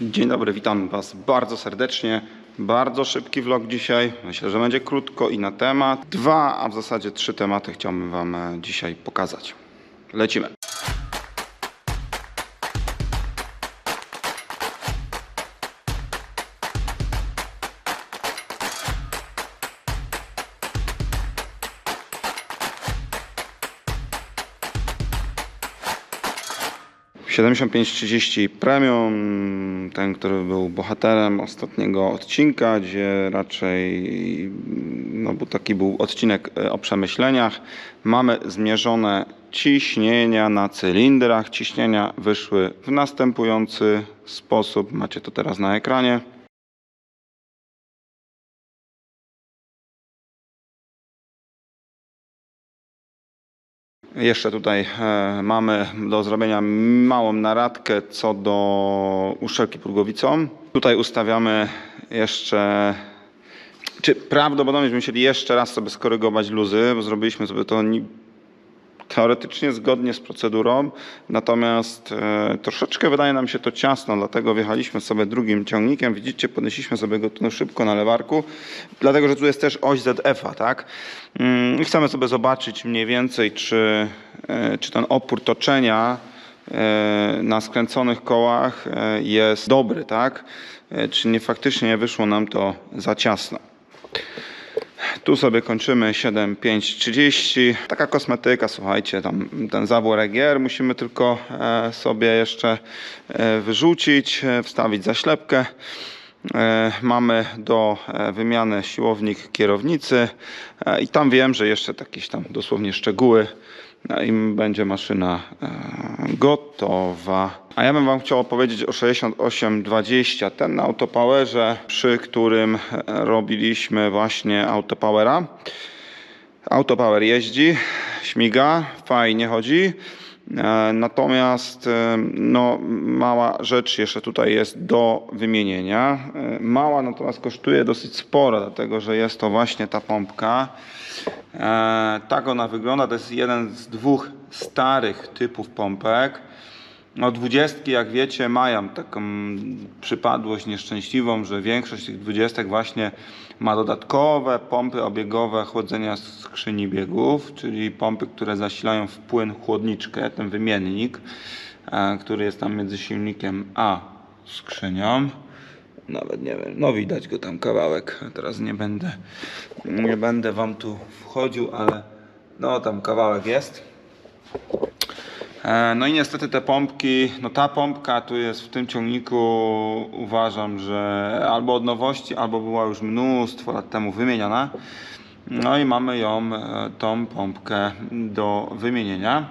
Dzień dobry, witam Was bardzo serdecznie. Bardzo szybki vlog dzisiaj. Myślę, że będzie krótko i na temat. A w zasadzie 3 tematy chciałbym Wam dzisiaj pokazać. Lecimy. W 7530 Premium, ten, który był bohaterem ostatniego odcinka, gdzie raczej taki był odcinek o przemyśleniach. Mamy zmierzone ciśnienia na cylindrach. Ciśnienia wyszły w następujący sposób. Macie to teraz na ekranie. Jeszcze tutaj mamy do zrobienia małą naradkę co do uszczelki purgowicą. Tutaj ustawiamy jeszcze, prawdopodobnie będziemy musieli jeszcze raz sobie skorygować luzy, bo zrobiliśmy sobie to teoretycznie zgodnie z procedurą, natomiast troszeczkę wydaje nam się to ciasno, dlatego wjechaliśmy sobie drugim ciągnikiem. Widzicie, podnieśliśmy sobie go tu szybko na lewarku, dlatego że tu jest też oś ZF-a, tak? I chcemy sobie zobaczyć mniej więcej, czy ten opór toczenia na skręconych kołach jest dobry, tak? Czy nie faktycznie nie wyszło nam to za ciasno. Tu sobie kończymy 7530. Taka kosmetyka, słuchajcie, tam ten zawór EGR musimy tylko sobie jeszcze wyrzucić, wstawić zaślepkę. Mamy do wymiany siłownik kierownicy i tam wiem, że jeszcze jakieś tam dosłownie szczegóły i będzie maszyna gotowa. A ja bym Wam chciał opowiedzieć o 6820, ten na autopowerze, przy którym robiliśmy właśnie autopowera. Autopower jeździ, śmiga, fajnie chodzi. Natomiast mała rzecz jeszcze tutaj jest do wymienienia. Mała, natomiast kosztuje dosyć sporo, dlatego że jest to właśnie ta pompka. Tak ona wygląda. To jest jeden z 2 starych typów pompek. 20, jak wiecie, mają taką przypadłość nieszczęśliwą, że większość tych 20 właśnie ma dodatkowe pompy obiegowe chłodzenia skrzyni biegów, czyli pompy, które zasilają w płyn chłodniczkę, ten wymiennik, który jest tam między silnikiem a skrzynią. Nawet nie wiem, widać go tam kawałek. Teraz nie będę Wam tu wchodził, ale tam kawałek jest. No i niestety te pompki, ta pompka tu jest w tym ciągniku, uważam, że albo od nowości, albo była już mnóstwo lat temu wymieniana. No i mamy tą pompkę do wymienienia.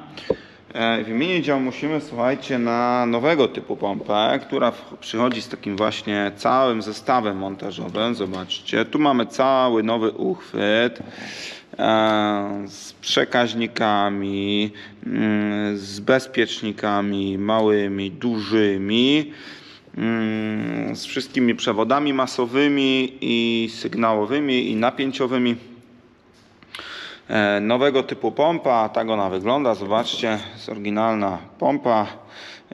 Wymienić ją musimy, słuchajcie, na nowego typu pompę, która przychodzi z takim właśnie całym zestawem montażowym. Zobaczcie, tu mamy cały nowy uchwyt z przekaźnikami, z bezpiecznikami małymi, dużymi, z wszystkimi przewodami masowymi i sygnałowymi i napięciowymi. Nowego typu pompa, tak ona wygląda, zobaczcie, jest oryginalna pompa,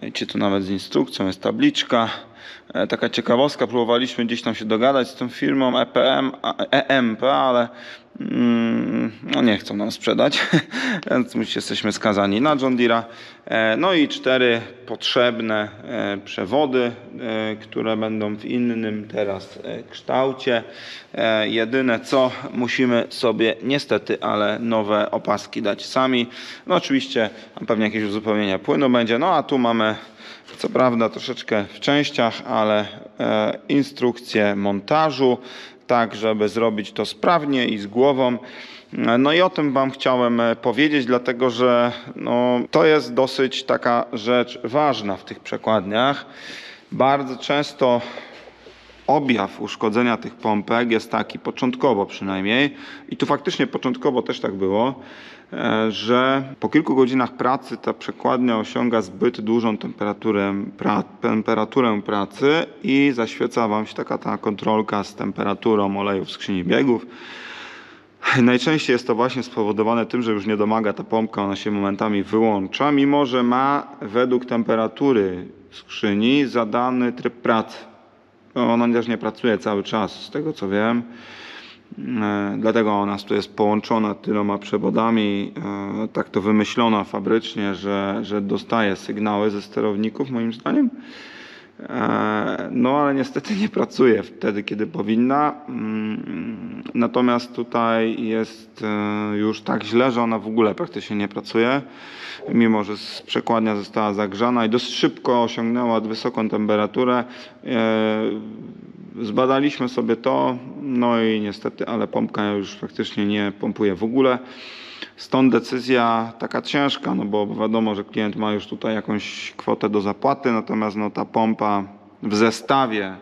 wiecie, tu nawet z instrukcją jest tabliczka. Taka ciekawostka, próbowaliśmy gdzieś tam się dogadać z tą firmą EMP, ale nie chcą nam sprzedać, więc jesteśmy skazani na John Deere'a. No i 4 potrzebne przewody, które będą w innym teraz kształcie. Jedyne co, musimy sobie niestety, ale nowe opaski dać sami. Oczywiście pewnie jakieś uzupełnienie płynu będzie, a tu mamy co prawda troszeczkę w częściach, ale instrukcję montażu, tak żeby zrobić to sprawnie i z głową. I o tym Wam chciałem powiedzieć, dlatego że to jest dosyć taka rzecz ważna w tych przekładniach. Bardzo często objaw uszkodzenia tych pompek jest taki, początkowo przynajmniej, i tu faktycznie początkowo też tak było, że po kilku godzinach pracy ta przekładnia osiąga zbyt dużą temperaturę pracy i zaświeca Wam się taka ta kontrolka z temperaturą oleju w skrzyni biegów. Najczęściej jest to właśnie spowodowane tym, że już nie domaga ta pompka, ona się momentami wyłącza, mimo że ma według temperatury skrzyni zadany tryb pracy. Ona też nie pracuje cały czas, z tego co wiem. Dlatego ona tu jest połączona tyloma przewodami. Tak to wymyślono fabrycznie, że dostaje sygnały ze sterowników, moim zdaniem. No ale niestety nie pracuje wtedy, kiedy powinna. Natomiast tutaj jest już tak źle, że ona w ogóle praktycznie nie pracuje, mimo że przekładnia została zagrzana i dość szybko osiągnęła wysoką temperaturę. Zbadaliśmy sobie to, no i niestety, ale pompka już faktycznie nie pompuje w ogóle. Stąd decyzja taka ciężka, no bo wiadomo, że klient ma już tutaj jakąś kwotę do zapłaty, natomiast no ta pompa w zestawie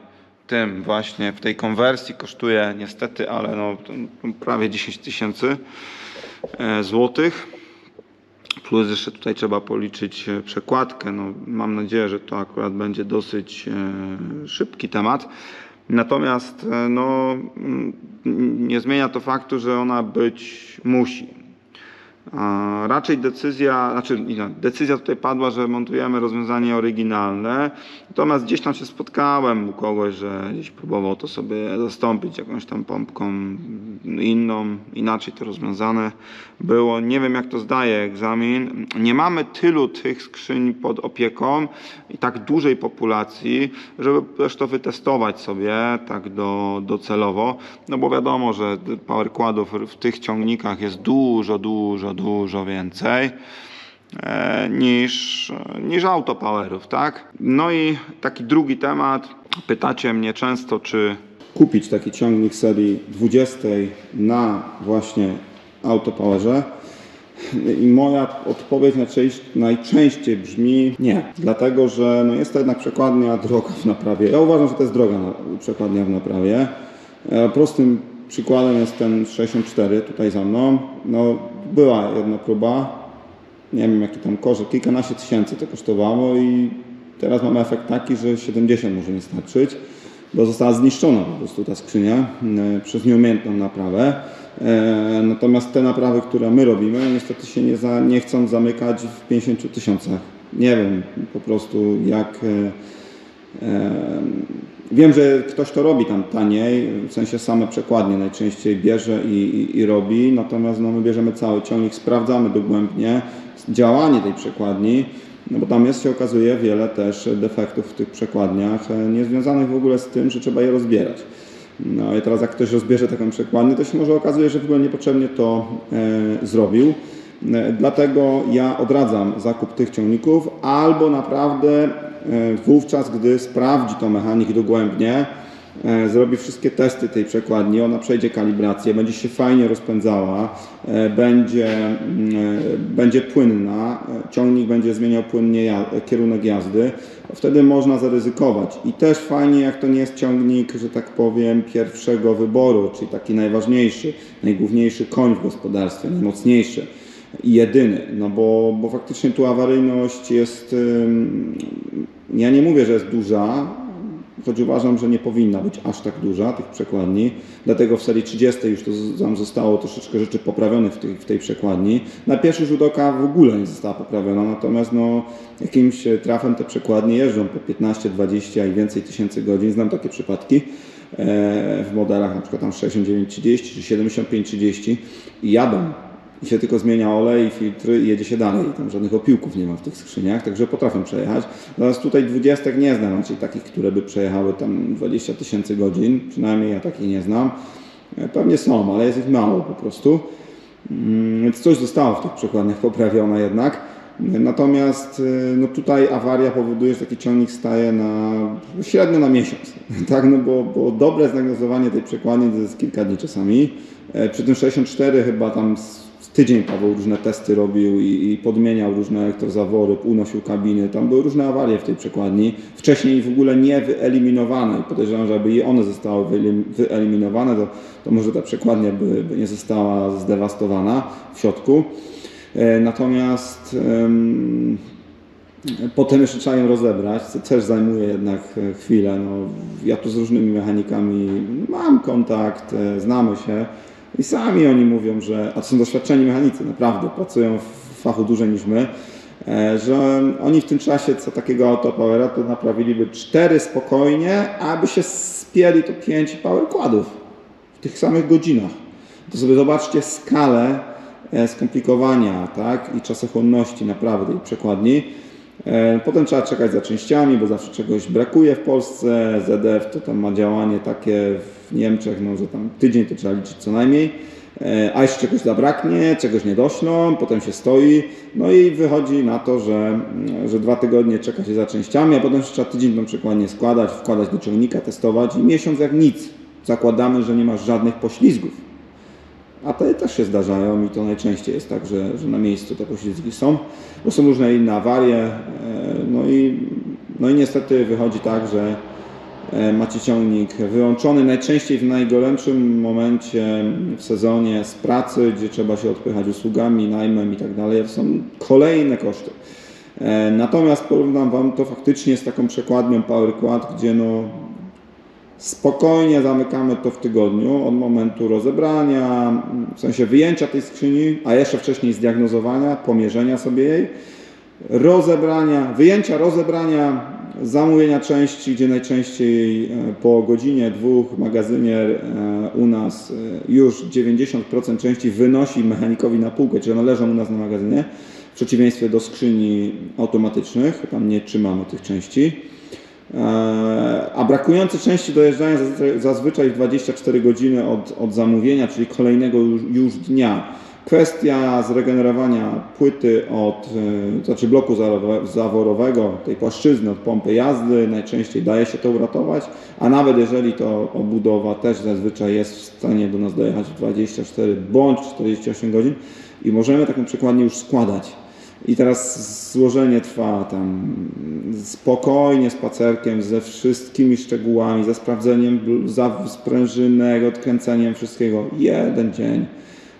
tym właśnie w tej konwersji kosztuje niestety, ale no prawie 10 000 złotych. Plus jeszcze tutaj trzeba policzyć przekładkę. No, mam nadzieję, że to akurat będzie dosyć szybki temat. Natomiast no, nie zmienia to faktu, że ona być musi. Raczej decyzja tutaj padła, że montujemy rozwiązanie oryginalne. Natomiast gdzieś tam się spotkałem u kogoś, że gdzieś próbował to sobie zastąpić jakąś tam pompką inną, inaczej to rozwiązane było. Nie wiem, jak to zdaje egzamin. Nie mamy tylu tych skrzyń pod opieką i tak dużej populacji, żeby też to wytestować sobie tak docelowo. No bo wiadomo, że powerkładów w tych ciągnikach jest dużo więcej niż autopowerów, tak? No i taki drugi temat. Pytacie mnie często, czy kupić taki ciągnik serii 20 na właśnie autopowerze. I moja odpowiedź najczęściej brzmi nie. Dlatego, że no jest to jednak przekładnia droga w naprawie. Ja uważam, że to jest droga przekładnia w naprawie. Prostym przykładem jest ten 64 tutaj za mną. No, była jedna próba, nie wiem jaki tam koszt, kilkanaście tysięcy to kosztowało i teraz mamy efekt taki, że 70 może nie starczyć, bo została zniszczona po prostu ta skrzynia przez nieumiejętną naprawę. Natomiast te naprawy, które my robimy, niestety się nie chcą zamykać w 50 000. Nie wiem po prostu jak... Wiem, że ktoś to robi tam taniej, w sensie same przekładnie najczęściej bierze i robi, natomiast no, my bierzemy cały ciągnik, sprawdzamy dogłębnie działanie tej przekładni, no bo tam jest, się okazuje, wiele też defektów w tych przekładniach, niezwiązanych w ogóle z tym, że trzeba je rozbierać. No i teraz jak ktoś rozbierze taką przekładnię, to się może okazuje, że w ogóle niepotrzebnie to zrobił. Dlatego ja odradzam zakup tych ciągników albo naprawdę wówczas, gdy sprawdzi to mechanik dogłębnie, zrobi wszystkie testy tej przekładni, ona przejdzie kalibrację, będzie się fajnie rozpędzała, będzie płynna, ciągnik będzie zmieniał płynnie kierunek jazdy, wtedy można zaryzykować. I też fajnie, jak to nie jest ciągnik, że tak powiem, pierwszego wyboru, czyli taki najważniejszy, najgłówniejszy koń w gospodarstwie, najmocniejszy i jedyny, no bo faktycznie tu awaryjność jest, ja nie mówię, że jest duża, choć uważam, że nie powinna być aż tak duża tych przekładni, dlatego w serii 30 już to tam zostało troszeczkę rzeczy poprawionych w tej przekładni. Na pierwszy rzut oka w ogóle nie została poprawiona, natomiast no, jakimś trafem te przekładnie jeżdżą po 15, 20 i więcej tysięcy godzin, znam takie przypadki w modelach na przykład tam 6930 czy 7530 i jadą. I się tylko zmienia olej, filtry i jedzie się dalej. Tam żadnych opiłków nie ma w tych skrzyniach, także potrafię przejechać. Natomiast tutaj 20 nie znam, raczej takich, które by przejechały tam 20 000 godzin. Przynajmniej ja takich nie znam. Pewnie są, ale jest ich mało po prostu. Więc coś zostało w tych przekładniach poprawione jednak. Natomiast no tutaj awaria powoduje, że taki ciągnik staje średnio na miesiąc. Tak? No bo dobre zdiagnozowanie tej przekładni to jest kilka dni czasami. Przy tym 64 chyba tam tydzień Paweł różne testy robił i podmieniał różne elektrozawory, unosił kabiny. Tam były różne awarie w tej przekładni. Wcześniej w ogóle nie wyeliminowane i podejrzewam, że aby one zostały wyeliminowane, to może ta przekładnia by nie została zdewastowana w środku. Natomiast potem jeszcze trzeba ją rozebrać, co też zajmuje jednak chwilę. No, ja tu z różnymi mechanikami mam kontakt, znamy się. I sami oni mówią, że, a to są doświadczeni mechanicy, naprawdę, pracują w fachu dłużej niż my, że oni w tym czasie co takiego autopowera to naprawiliby 4 spokojnie, a aby się spieli to 5 powerkładów w tych samych godzinach. To sobie zobaczcie skalę skomplikowania, tak, i czasochłonności naprawy tej przekładni. Potem trzeba czekać za częściami, bo zawsze czegoś brakuje w Polsce. ZDF to tam ma działanie takie w Niemczech, no, że tam tydzień to trzeba liczyć co najmniej. A jeszcze czegoś zabraknie, czegoś nie doślą, potem się stoi. No i wychodzi na to, że 2 tygodnie czeka się za częściami, a potem trzeba tydzień tą przekładnię składać, wkładać do ciągnika, testować i miesiąc jak nic. Zakładamy, że nie masz żadnych poślizgów. A te też się zdarzają i to najczęściej jest tak, że na miejscu te poślizgi są, bo są różne inne awarie. No i niestety wychodzi tak, że macie ciągnik wyłączony najczęściej w najgorętszym momencie w sezonie z pracy, gdzie trzeba się odpychać usługami, najmem i tak dalej. To są kolejne koszty. Natomiast porównam Wam to faktycznie z taką przekładnią PowerQuad, gdzie no spokojnie zamykamy to w tygodniu od momentu rozebrania, w sensie wyjęcia tej skrzyni, a jeszcze wcześniej zdiagnozowania, pomierzenia sobie jej, wyjęcia, rozebrania, zamówienia części, gdzie najczęściej po godzinie, 2 magazynier u nas już 90% części wynosi mechanikowi na półkę, czyli one leżą u nas na magazynie, w przeciwieństwie do skrzyni automatycznych, tam nie trzymamy tych części. A brakujące części dojeżdżają zazwyczaj w 24 godziny od zamówienia, czyli kolejnego już dnia. Kwestia zregenerowania płyty znaczy bloku zaworowego, tej płaszczyzny od pompy jazdy, najczęściej daje się to uratować, a nawet jeżeli to obudowa też zazwyczaj jest w stanie do nas dojechać w 24 bądź 48 godzin i możemy taką przekładnię już składać. I teraz złożenie trwa tam spokojnie, spacerkiem, ze wszystkimi szczegółami, ze sprawdzeniem sprężynek, odkręceniem wszystkiego. 1 dzień.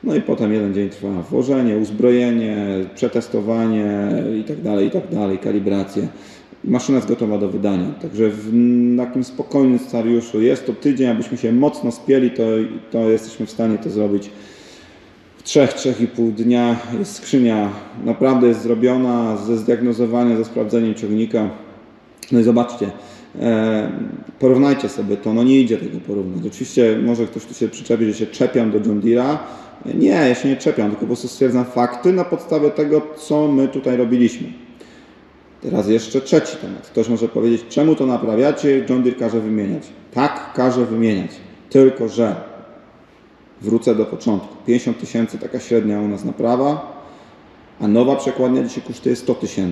No i potem 1 dzień trwa włożenie, uzbrojenie, przetestowanie i tak dalej, kalibrację. Maszyna jest gotowa do wydania. Także w takim spokojnym scenariuszu jest to tydzień, abyśmy się mocno spieli, to jesteśmy w stanie to zrobić w 3-3,5 dnia. Jest skrzynia, naprawdę jest zrobiona, ze zdiagnozowaniem, ze sprawdzeniem ciągnika. No i zobaczcie, porównajcie sobie to, no nie idzie tego porównać. Oczywiście może ktoś tu się przyczepi, że się czepiam do John Deere'a. Nie, ja się nie czepiam, tylko po prostu stwierdzam fakty na podstawie tego, co my tutaj robiliśmy. Teraz jeszcze trzeci temat. Ktoś może powiedzieć, czemu to naprawiacie, John Deere każe wymieniać. Tak, każe wymieniać, tylko że wrócę do początku. 50 000 taka średnia u nas naprawa, a nowa przekładnia dzisiaj kosztuje 100 000.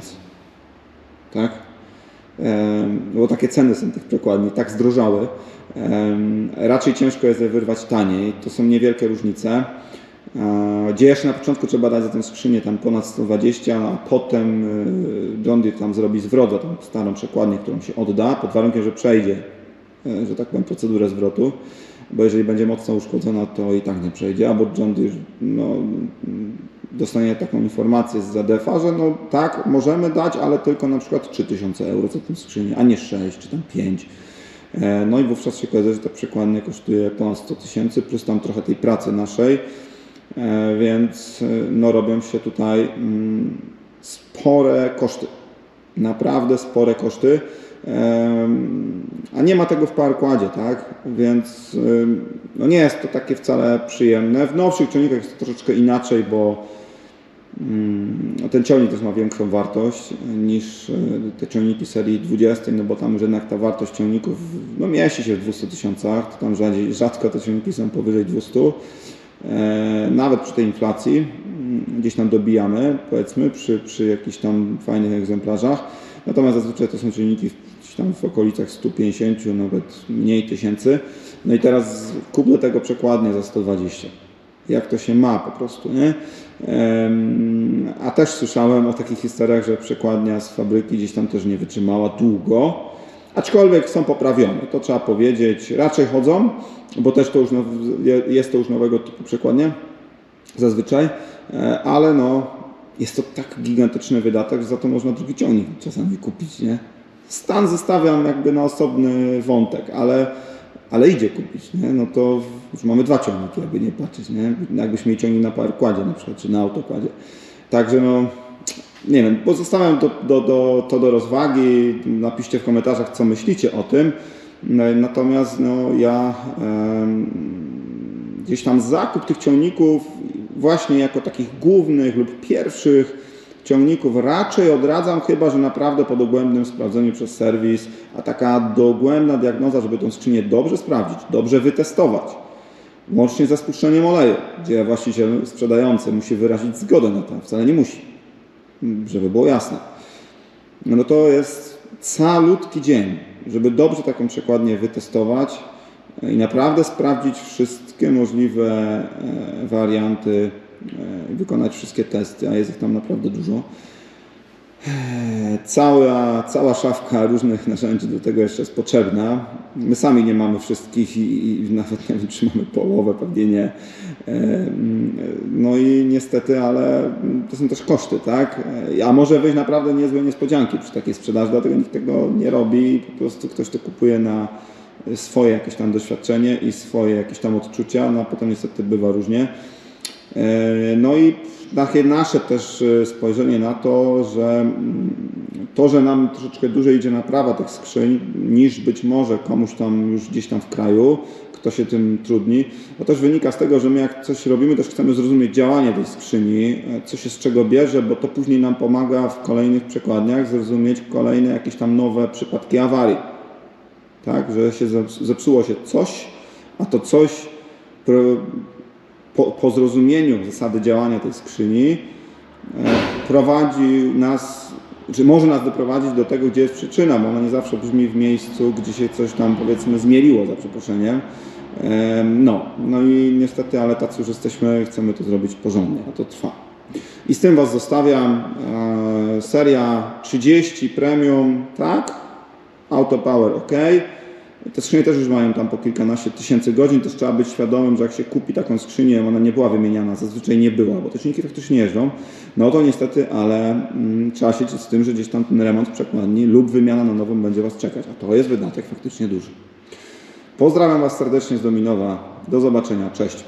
Tak? Bo takie ceny są tych przekładni, tak zdrożały. Raczej ciężko jest je wyrwać taniej. To są niewielkie różnice. Gdzie jeszcze na początku trzeba dać za tę skrzynię tam ponad 120, a potem John Deere tam zrobi zwrot za tą starą przekładnię, którą się odda, pod warunkiem, że przejdzie, że tak powiem, procedurę zwrotu, bo jeżeli będzie mocno uszkodzona, to i tak nie przejdzie, albo John Deere dostanie taką informację z ZDF-a, że no tak, możemy dać, ale tylko na przykład 3000 euro za tę skrzynię, a nie 6 czy tam 5. No i wówczas się okazuje, że ta przekładnia kosztuje ponad 100 000, plus tam trochę tej pracy naszej, więc no robią się tutaj spore koszty, naprawdę spore koszty, a nie ma tego w PowerQuadzie, tak? Więc no nie jest to takie wcale przyjemne. W nowszych ciągnikach jest to troszeczkę inaczej, bo ten ciągnik też ma większą wartość niż te ciągniki serii 20, no bo tam już jednak ta wartość ciągników no mieści się w 200 000, to tam rzadko te ciągniki są powyżej 200. Nawet przy tej inflacji gdzieś tam dobijamy, powiedzmy, przy jakichś tam fajnych egzemplarzach. Natomiast zazwyczaj to są ciągniki gdzieś tam w okolicach 150, nawet mniej tysięcy. No i teraz kup do tego przekładnię za 120. Jak to się ma po prostu, nie? A też słyszałem o takich historiach, że przekładnia z fabryki gdzieś tam też nie wytrzymała długo, aczkolwiek są poprawione, to trzeba powiedzieć. Raczej chodzą, bo też to już jest to już nowego typu przekładnia zazwyczaj, ale no jest to tak gigantyczny wydatek, że za to można drugi ciągnik czasami kupić, nie? Stan zostawiam jakby na osobny wątek, ale idzie kupić, nie? No to już mamy 2 ciągniki, jakby nie patrzeć, nie? Jakbyśmy mieli ciągnik na PowerQuadzie na przykład, czy na AutoQuadzie. Także no nie wiem, pozostawiam to do rozwagi, napiszcie w komentarzach, co myślicie o tym. Natomiast no, ja gdzieś tam zakup tych ciągników właśnie jako takich głównych lub pierwszych ciągników raczej odradzam, chyba że naprawdę po dogłębnym sprawdzeniu przez serwis, a taka dogłębna diagnoza, żeby tą skrzynię dobrze sprawdzić, dobrze wytestować, łącznie ze spuszczeniem oleju, gdzie właściciel sprzedający musi wyrazić zgodę na to, wcale nie musi, żeby było jasne. No to jest calutki dzień, żeby dobrze taką przekładnię wytestować i naprawdę sprawdzić wszystkie możliwe warianty, wykonać wszystkie testy, a jest ich tam naprawdę dużo. Cała szafka różnych narzędzi do tego jeszcze jest potrzebna. My sami nie mamy wszystkich i nawet nie wiem, czy mamy połowę, pewnie nie. No i niestety, ale to są też koszty, tak? A może wyjść naprawdę niezłe niespodzianki przy takiej sprzedaży, dlatego nikt tego nie robi. Po prostu ktoś to kupuje na swoje jakieś tam doświadczenie i swoje jakieś tam odczucia, no a potem niestety bywa różnie. No i takie nasze też spojrzenie na to, że nam troszeczkę dłużej idzie naprawa tych skrzyń niż być może komuś tam już gdzieś tam w kraju, kto się tym trudni, to też wynika z tego, że my jak coś robimy, też chcemy zrozumieć działanie tej skrzyni, co się z czego bierze, bo to później nam pomaga w kolejnych przekładniach zrozumieć kolejne jakieś tam nowe przypadki awarii. Tak, że się zepsuło się coś, a to coś po zrozumieniu zasady działania tej skrzyni prowadzi nas, czy może nas doprowadzić do tego, gdzie jest przyczyna, bo ona nie zawsze brzmi w miejscu, gdzie się coś tam powiedzmy zmieliło, za przeproszeniem. No i niestety, ale tacy już jesteśmy, chcemy to zrobić porządnie, a to trwa. I z tym Was zostawiam. Seria 30 Premium, tak? Autopower OK. Te skrzynie też już mają tam po kilkanaście tysięcy godzin, też trzeba być świadomym, że jak się kupi taką skrzynię, ona nie była wymieniana, zazwyczaj nie była, bo te silniki faktycznie jeżdżą, no to niestety, ale trzeba się liczyć z tym, że gdzieś tam ten remont przekładni lub wymiana na nową będzie Was czekać, a to jest wydatek faktycznie duży. Pozdrawiam Was serdecznie z Dominowa, do zobaczenia, cześć.